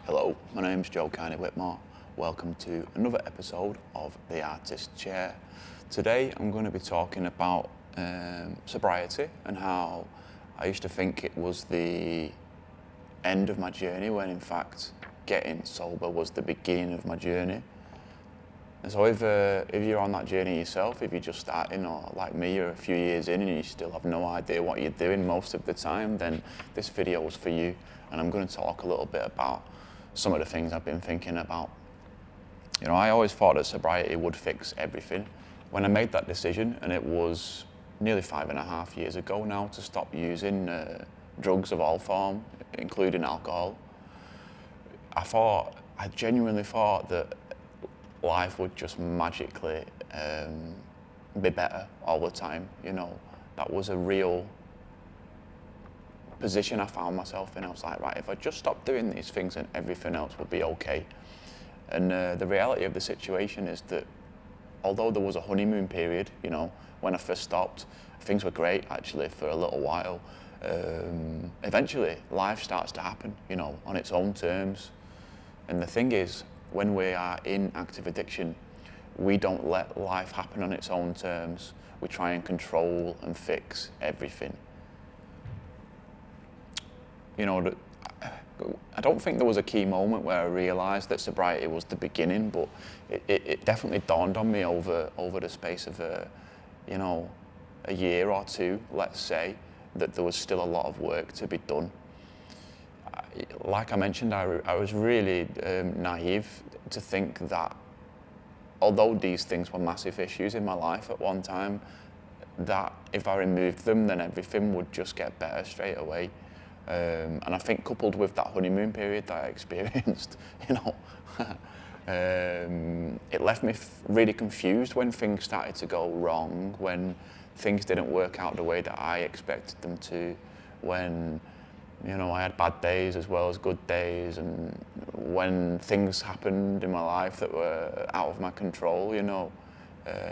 Hello, my name's Joe Carney Whitmore. Welcome to another episode of The Artist Chair. Today I'm going to be talking about sobriety and how I used to think it was the end of my journey when in fact getting sober was the beginning of my journey. And so if you're on that journey yourself, if you're just starting, or like me, you're a few years in and you still have no idea what you're doing most of the time, then this video is for you. And I'm going to talk a little bit about some of the things I've been thinking about. You know, I always thought that sobriety would fix everything. When I made that decision, and it was nearly 5.5 years ago now, to stop using drugs of all form, including alcohol, I genuinely thought that life would just magically be better all the time. You know, that was a real position I found myself in. I was like, right, if I just stopped doing these things, then everything else would be okay. And the reality of the situation is that although there was a honeymoon period, you know, when I first stopped, things were great actually for a little while. Eventually, life starts to happen, you know, on its own terms. And the thing is, when we are in active addiction, we don't let life happen on its own terms. We try and control and fix everything. You know, I don't think there was a key moment where I realised that sobriety was the beginning, but it definitely dawned on me over the space of a year or two, let's say, that there was still a lot of work to be done. Like I mentioned, I was really naive to think that although these things were massive issues in my life at one time, that if I removed them, then everything would just get better straight away. And I think coupled with that honeymoon period that I experienced, you know, it left me really confused when things started to go wrong, when things didn't work out the way that I expected them to, when, you know, I had bad days as well as good days, and when things happened in my life that were out of my control, you know.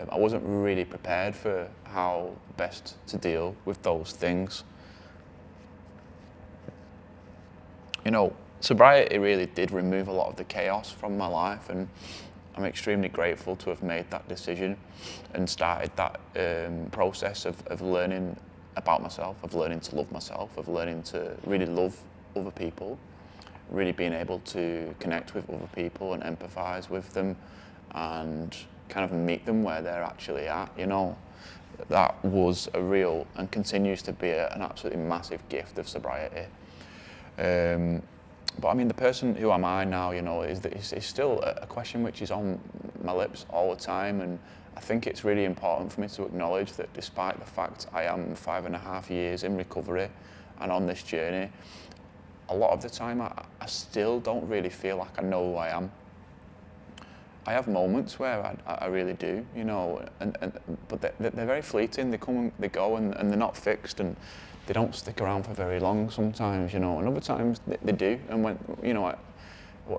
I wasn't really prepared for how best to deal with those things. You know, sobriety really did remove a lot of the chaos from my life, and I'm extremely grateful to have made that decision and started that process of learning about myself, of learning to love myself, of learning to really love other people, really being able to connect with other people and empathise with them and kind of meet them where they're actually at, you know. That was a real and continues to be an absolutely massive gift of sobriety. But I mean, the person who am I now, you know, is still a question which is on my lips all the time, and I think it's really important for me to acknowledge that despite the fact I am 5.5 years in recovery and on this journey, a lot of the time I still don't really feel like I know who I am. I have moments where I really do, you know, but they're very fleeting. They come and they go, and they're not fixed, and they don't stick around for very long sometimes, you know, and other times they do. And when, you know,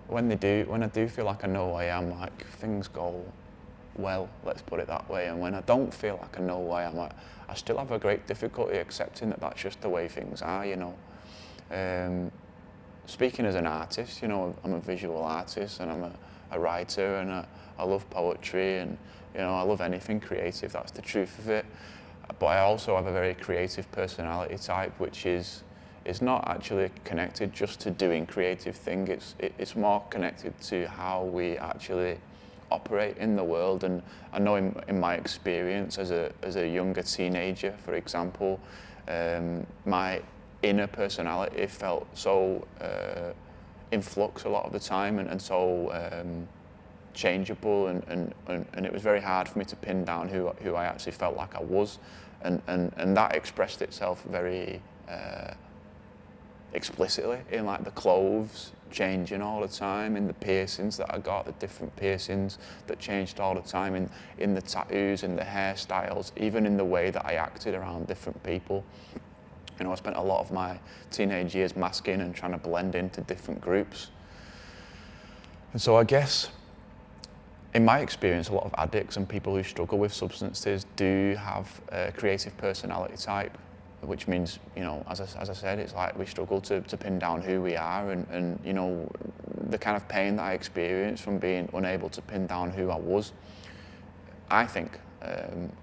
when I do feel like I know who I am, like things go well, let's put it that way. And when I don't feel like I know who I am, I still have a great difficulty accepting that that's just the way things are, you know. Speaking as an artist, you know, I'm a visual artist, and I'm a writer, and I love poetry, and, you know, I love anything creative, that's the truth of it. But I also have a very creative personality type, which is not actually connected just to doing creative things. It's more connected to how we actually operate in the world. And I know in my experience as a younger teenager, for example, my inner personality felt so in flux a lot of the time, and so changeable, and it was very hard for me to pin down who I actually felt like I was, and that expressed itself very explicitly in like the clothes changing all the time, in the piercings that I got, the different piercings that changed all the time, in the tattoos, in the hairstyles, even in the way that I acted around different people. You know, I spent a lot of my teenage years masking and trying to blend into different groups. And so I guess, in my experience, a lot of addicts and people who struggle with substances do have a creative personality type, which means, you know, as I said, it's like we struggle to pin down who we are, and you know, the kind of pain that I experienced from being unable to pin down who I was, I think,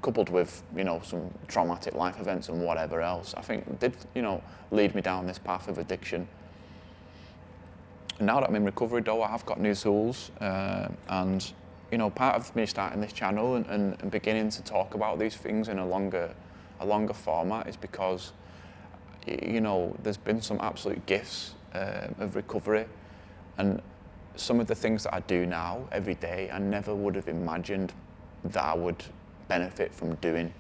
coupled with, you know, some traumatic life events and whatever else, I think did, you know, lead me down this path of addiction. And now that I'm in recovery though, I have got new tools, and, you know, part of me starting this channel and beginning to talk about these things in a longer format is because, you know, there's been some absolute gifts of recovery, and some of the things that I do now every day, I never would have imagined that I would benefit from doing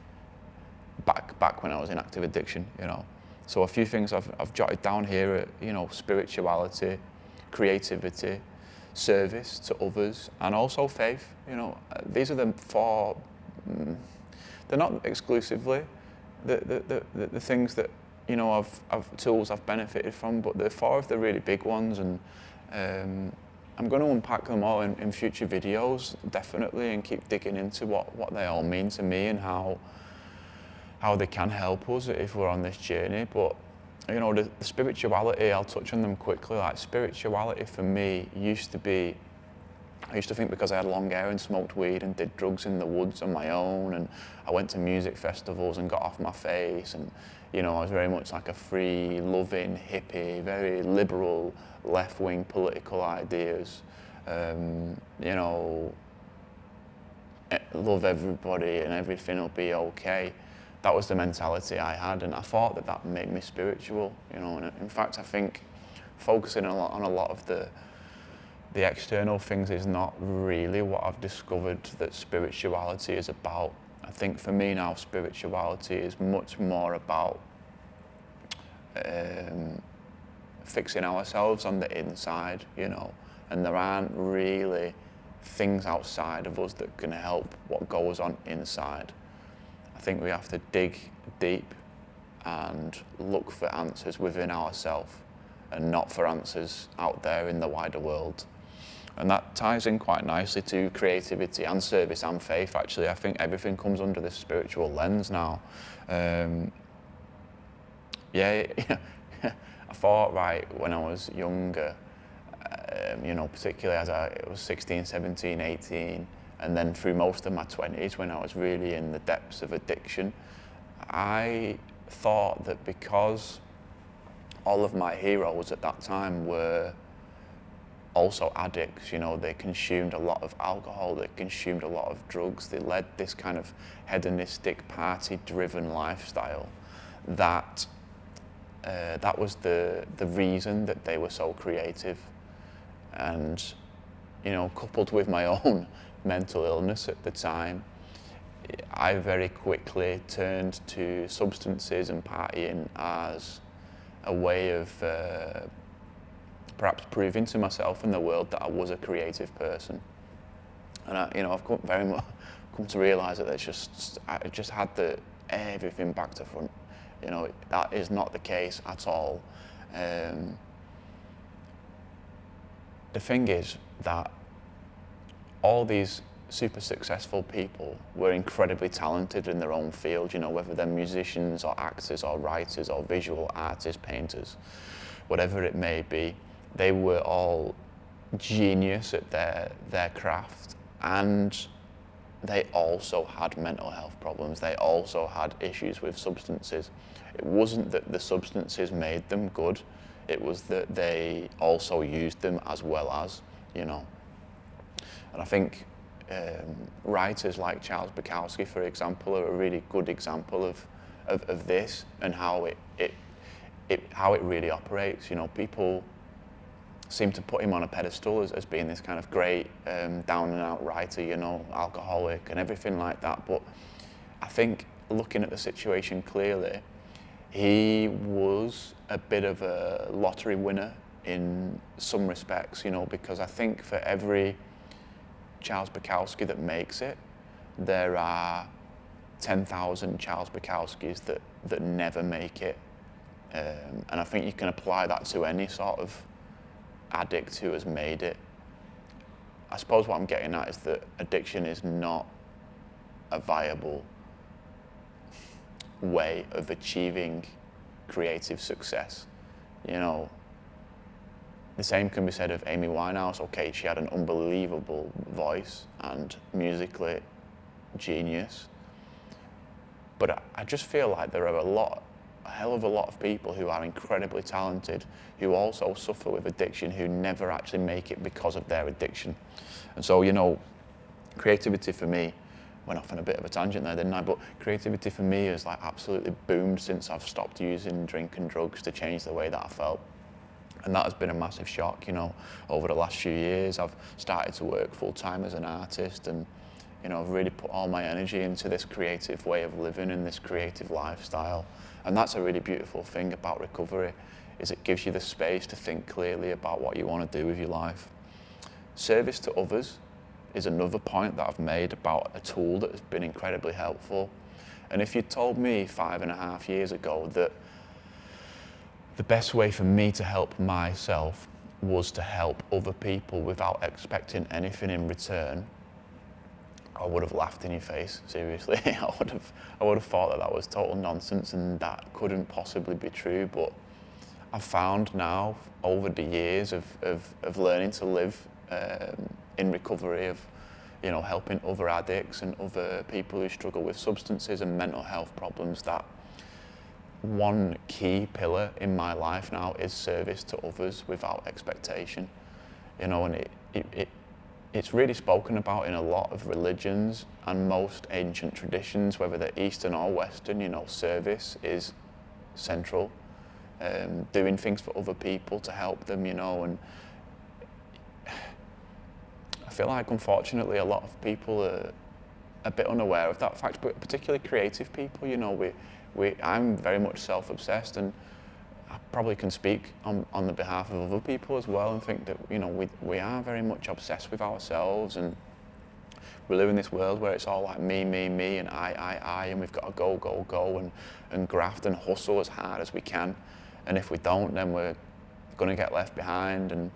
back when I was in active addiction, you know. So a few things I've jotted down here are, you know, spirituality, creativity, service to others, and also faith. You know, these are the four. They're not exclusively the things that, you know, tools I've benefited from, but they're four of the really big ones, and I'm going to unpack them all in future videos, definitely, and keep digging into what they all mean to me and how they can help us if we're on this journey. But, you know, the spirituality, I'll touch on them quickly. Like, spirituality for me used to be, I used to think because I had long hair and smoked weed and did drugs in the woods on my own, and I went to music festivals and got off my face, and, you know, I was very much like a free, loving hippie, very liberal, left-wing political ideas, you know, love everybody and everything will be okay. That was the mentality I had, and I thought that made me spiritual, you know. And in fact, I think focusing on a lot of the external things is not really what I've discovered that spirituality is about. I think for me now, spirituality is much more about fixing ourselves on the inside, you know, and there aren't really things outside of us that can help what goes on inside. I think we have to dig deep and look for answers within ourselves and not for answers out there in the wider world. And that ties in quite nicely to creativity and service and faith, actually. I think everything comes under this spiritual lens now. I thought, right, when I was younger, you know, particularly as I was 16, 17, 18, and then through most of my 20s when I was really in the depths of addiction, I thought that because all of my heroes at that time were also addicts, you know, they consumed a lot of alcohol, they consumed a lot of drugs, they led this kind of hedonistic, party-driven lifestyle, that that was the reason that they were so creative. And, you know, coupled with my own mental illness at the time, I very quickly turned to substances and partying as a way of perhaps proving to myself and the world that I was a creative person. And I've come to realise that I just had everything back to front. You know, that is not the case at all. The thing is that all these super successful people were incredibly talented in their own field, you know, whether they're musicians or actors or writers or visual artists, painters, whatever it may be. They were all genius at their craft, and they also had mental health problems. They also had issues with substances. It wasn't that the substances made them good, it was that they also used them as well as, you know. And I think writers like Charles Bukowski, for example, are a really good example of this and how it really operates. You know, people seem to put him on a pedestal as being this kind of great down and out writer, you know, alcoholic and everything like that. But I think looking at the situation clearly, he was a bit of a lottery winner in some respects, you know, because I think for every Charles Bukowski that makes it, there are 10,000 Charles Bukowskis that never make it. And I think you can apply that to any sort of addict who has made it. I suppose what I'm getting at is that addiction is not a viable way of achieving creative success. You know, the same can be said of Amy Winehouse. Okay, she had an unbelievable voice and musically genius, but I just feel like there are a hell of a lot of people who are incredibly talented who also suffer with addiction, who never actually make it because of their addiction. And so, creativity for me, went off on a bit of a tangent there, didn't I? But creativity for me has like absolutely boomed since I've stopped using drink and drugs to change the way that I felt. And that has been a massive shock, over the last few years. I've started to work full time as an artist, and I've really put all my energy into this creative way of living and this creative lifestyle. And that's a really beautiful thing about recovery, is it gives you the space to think clearly about what you want to do with your life. Service to others is another point that I've made about a tool that has been incredibly helpful. And if you'd told me 5.5 years ago that the best way for me to help myself was to help other people without expecting anything in return, I would have laughed in your face, seriously. I would have thought that was total nonsense and that couldn't possibly be true. But I've found now, over the years of learning to live in recovery, of helping other addicts and other people who struggle with substances and mental health problems, that one key pillar in my life now is service to others without expectation. And it's really spoken about in a lot of religions and most ancient traditions, whether they're Eastern or Western. Service is central. Doing things for other people to help them, and I feel like, unfortunately, a lot of people are a bit unaware of that fact, but particularly creative people. I'm very much self-obsessed, and I probably can speak on the behalf of other people as well, and think that we are very much obsessed with ourselves, and we live in this world where it's all like me, and I, and we've got to go and graft and hustle as hard as we can, and if we don't, then we're going to get left behind. And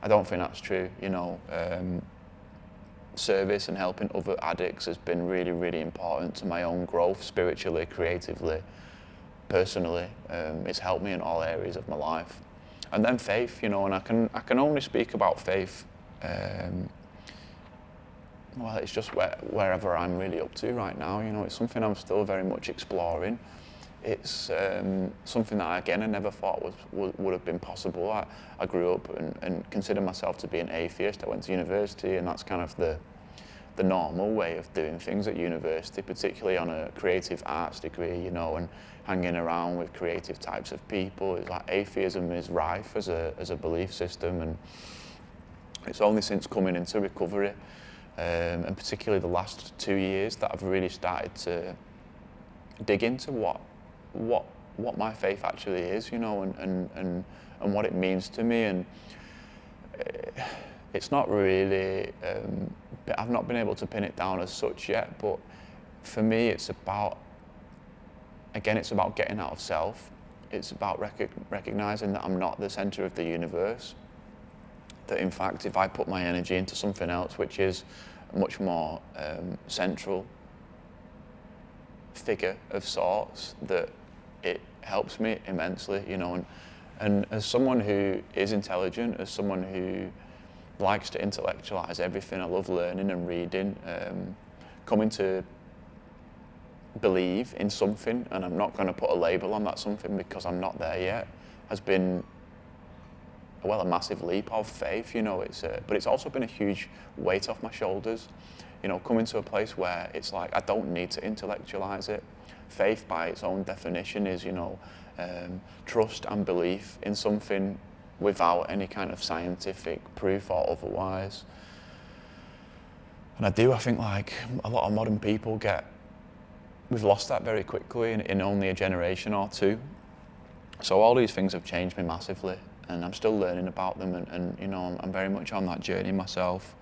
I don't think that's true. Service and helping other addicts has been really, really important to my own growth, spiritually, creatively, personally. It's helped me in all areas of my life. And then faith, and I can only speak about faith. Well, it's just wherever I'm really up to right now. It's something I'm still very much exploring. It's something that, again, I never thought would have been possible. I grew up and considered myself to be an atheist. I went to university, and that's kind of the normal way of doing things at university, particularly on a creative arts degree, and hanging around with creative types of people. It's like atheism is rife as a belief system, and it's only since coming into recovery, and particularly the last 2 years, that I've really started to dig into what my faith actually is, and what it means to me. And it's not really, I've not been able to pin it down as such yet, but for me it's about getting out of self. It's about recognizing that I'm not the center of the universe, that in fact if I put my energy into something else, which is a much more central figure of sorts, that it helps me immensely, and as someone who is intelligent, as someone who likes to intellectualize everything, I love learning and reading, coming to believe in something, and I'm not going to put a label on that something because I'm not there yet, has been a massive leap of faith. But it's also been a huge weight off my shoulders, coming to a place where it's like I don't need to intellectualize it. Faith, by its own definition, is trust and belief in something without any kind of scientific proof or otherwise. And I think like a lot of modern people we've lost that very quickly in only a generation or two. So all these things have changed me massively, and I'm still learning about them, and I'm very much on that journey myself.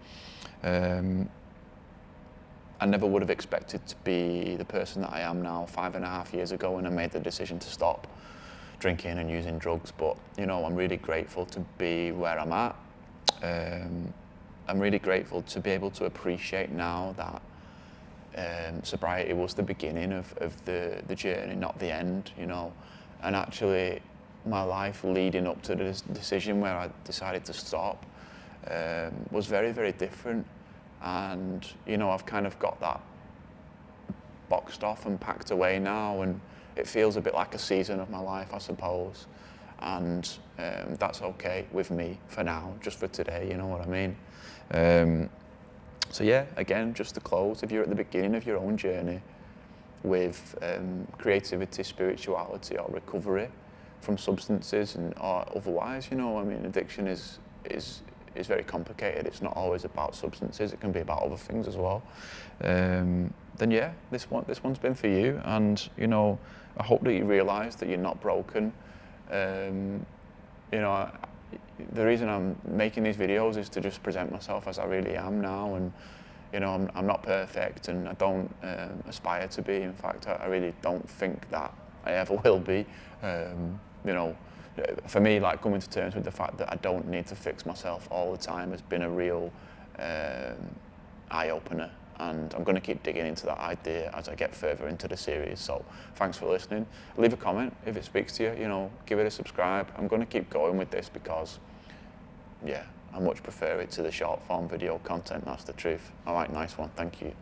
I never would have expected to be the person that I am now 5.5 years ago when I made the decision to stop drinking and using drugs, but I'm really grateful to be where I'm at. I'm really grateful to be able to appreciate now that sobriety was the beginning of the journey, not the end, and actually my life leading up to this decision where I decided to stop was very, very different. And, you know, I've kind of got that boxed off and packed away now, and it feels a bit like a season of my life, I suppose. And that's okay with me for now, just for today, you know what I mean? So yeah, again, just to close, if you're at the beginning of your own journey with creativity, spirituality, or recovery from substances or otherwise, you know, I mean, addiction is very complicated. It's not always about substances. It can be about other things as well. Then yeah, this one's been for you, and you know, I hope that you realise that you're not broken. You know, the reason I'm making these videos is to just present myself as I really am now, and you know, I'm not perfect, and I don't aspire to be. In fact, I really don't think that I ever will be. You know, for me, like, coming to terms with the fact that I don't need to fix myself all the time has been a real eye-opener, and I'm going to keep digging into that idea as I get further into the series. So thanks for listening. Leave a comment if it speaks to you, you know, give it a subscribe. I'm going to keep going with this because, yeah, I much prefer it to the short form video content, that's the truth. All right, nice one, thank you.